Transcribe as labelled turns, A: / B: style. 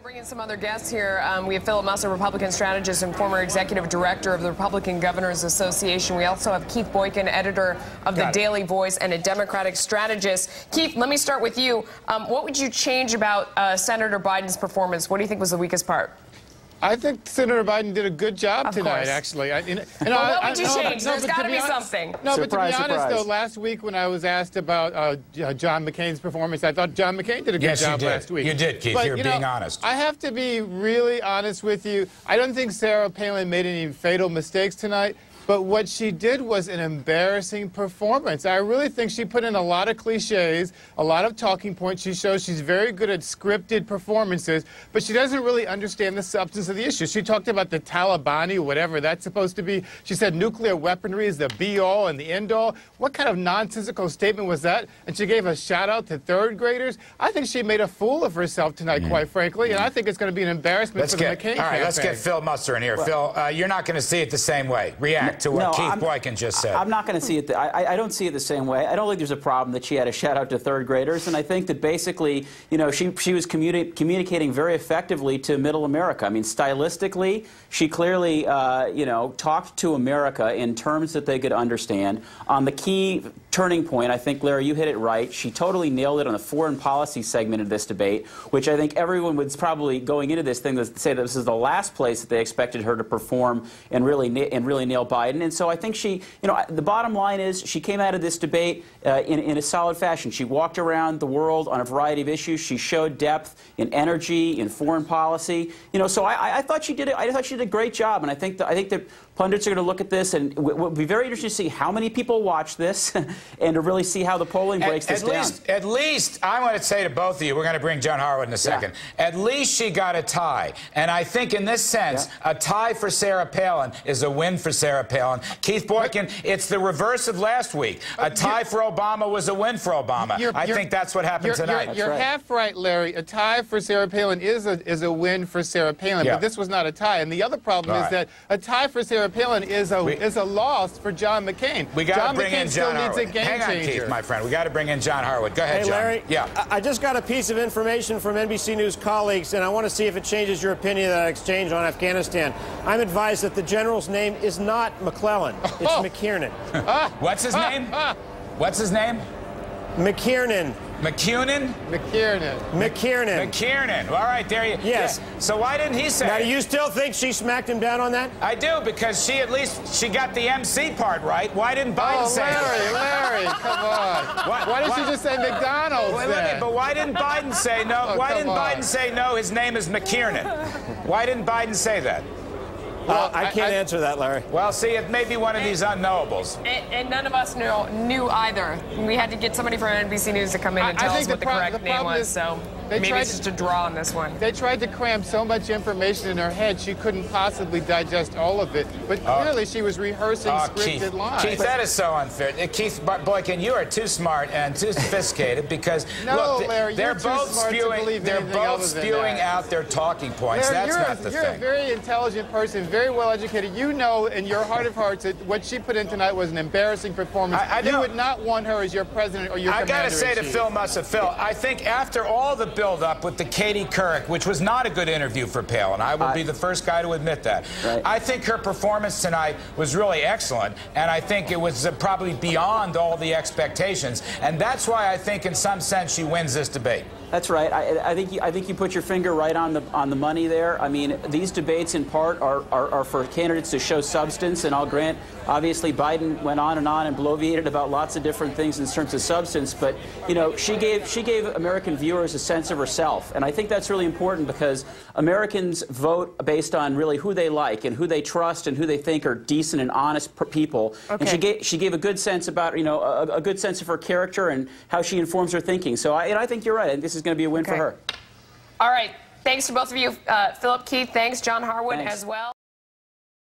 A: Bring in some other guests here. We have Philip Musser, Republican strategist and former executive director of the Republican Governors Association. We also have Keith Boykin, editor of the Daily Voice and a Democratic strategist. Keith, let me start with you. What would you change about Senator Biden's performance? What do you think was the weakest part?
B: I think Senator Biden did a good job tonight, actually.
A: What would you change? There's got to be something.
B: No, but to be honest, though, last week when I was asked about John McCain's performance, I thought John McCain did a good job last week.
C: You did, Keith. You're being honest.
B: I have to be really honest with you. I don't think Sarah Palin made any fatal mistakes tonight. But what she did was an embarrassing performance. I really think she put in a lot of cliches, a lot of talking points. She shows she's very good at scripted performances, but she doesn't really understand the substance of the issue. She talked about the Taliban, whatever that's supposed to be. She said nuclear weaponry is the be-all and the end-all. What kind of nonsensical statement was that? And she gave a shout-out to third graders. I think she made a fool of herself tonight, quite frankly, and I think it's going to be an embarrassment for the McCain campaign.
C: All right, let's get Phil Musser in here. Well, Phil, you're not going to see it the same way. React to what Keith Boykin just said.
D: I'm not going to see it. I don't see it the same way. I don't think there's a problem that she had a shout out to third graders, and I think that basically, you know, she was communicating very effectively to Middle America. I mean, stylistically, she clearly, you know, talked to America in terms that they could understand. On the key turning point, I think, Larry, you hit it right. She totally nailed it on the foreign policy segment of this debate, which I think everyone was probably going into this thing to say that this is the last place that they expected her to perform and really nail Biden. And so I think she, you know, the bottom line is she came out of this debate in a solid fashion. She walked around the world on a variety of issues. She showed depth in energy, in foreign policy. You know, so I thought she did it. I thought she did a great job, and I think that pundits are going to look at this, and it will be very interesting to see how many people watch this and to really see how the polling breaks this down.
C: At least, I want to say to both of you, we're going to bring John Harwood in a second, at least she got a tie. And I think in this sense, a tie for Sarah Palin is a win for Sarah Palin. Keith Boykin, it's the reverse of last week. A tie for Obama was a win for Obama. I think that's what happened tonight.
B: You're half right, Larry. A tie for Sarah Palin is a win for Sarah Palin, but this was not a tie. And the other problem is that a tie for Sarah Palin is a loss for John McCain.
C: We got to bring in
B: John
C: John
B: Harwood.
C: Hang on, Keith, my friend. We got to bring in John Harwood. Go ahead,
E: John.
C: Hey,
E: Larry.
C: Yeah.
E: I just got a piece of information from NBC News colleagues, and I want to see if it changes your opinion of that exchange on Afghanistan. I'm advised that the general's name is not McClellan. It's McKiernan.
C: What's his name? What's his name?
E: McKiernan.
C: McKiernan?
B: McKiernan.
E: McKiernan.
C: McKiernan. All right, there you go.
E: Yes.
C: So why didn't he say
E: Now, do you still think she smacked him down on that?
C: I do, because she got the MC part right. Why didn't Biden say it?
B: Larry, come on. Why didn't she just say McDonald's then?
C: But why didn't Biden say no? Why didn't Biden say no, his name is McKiernan? Why didn't Biden say that?
E: Well, I can't answer that, Larry.
C: Well, see, it may be one of these unknowables.
A: And none of us knew either. We had to get somebody from NBC News to come in and tell us what the correct name was. So maybe it's just a draw on this one.
B: They tried to cram so much information in her head she couldn't possibly digest all of it. But clearly she was rehearsing scripted lines.
C: Keith, that is so unfair. Keith Boykin, you are too smart and too sophisticated because look,
B: Larry,
C: they're both spewing out their talking points.
B: Larry,
C: that's not the thing.
B: You're a very intelligent person, very well educated. You know in your heart of hearts that what she put in tonight was an embarrassing performance. You would not want her as your president or your commander-in-chief.
C: I got to say to Phil Musser, Phil, I think after all the build-up with the Katie Couric, which was not a good interview for Palin, I will be the first guy to admit that. I think her performance tonight was really excellent, and I think it was probably beyond all the expectations, and that's why I think in some sense she wins this debate.
D: That's right. I think you put your finger right on the money there. I mean, these debates in part are for candidates to show substance, and I'll grant, obviously, Biden went on and bloviated about lots of different things in terms of substance, but you know, she gave American viewers a sense of herself, and I think that's really important because Americans vote based on really who they like and who they trust and who they think are decent and honest people. And she gave a good sense about, you know, a good sense of her character and how she informs her thinking. So I think you're right. I think this is going to be a win for her.
A: All right. Thanks to both of you. Philip, Keith, thanks. John Harwood as well.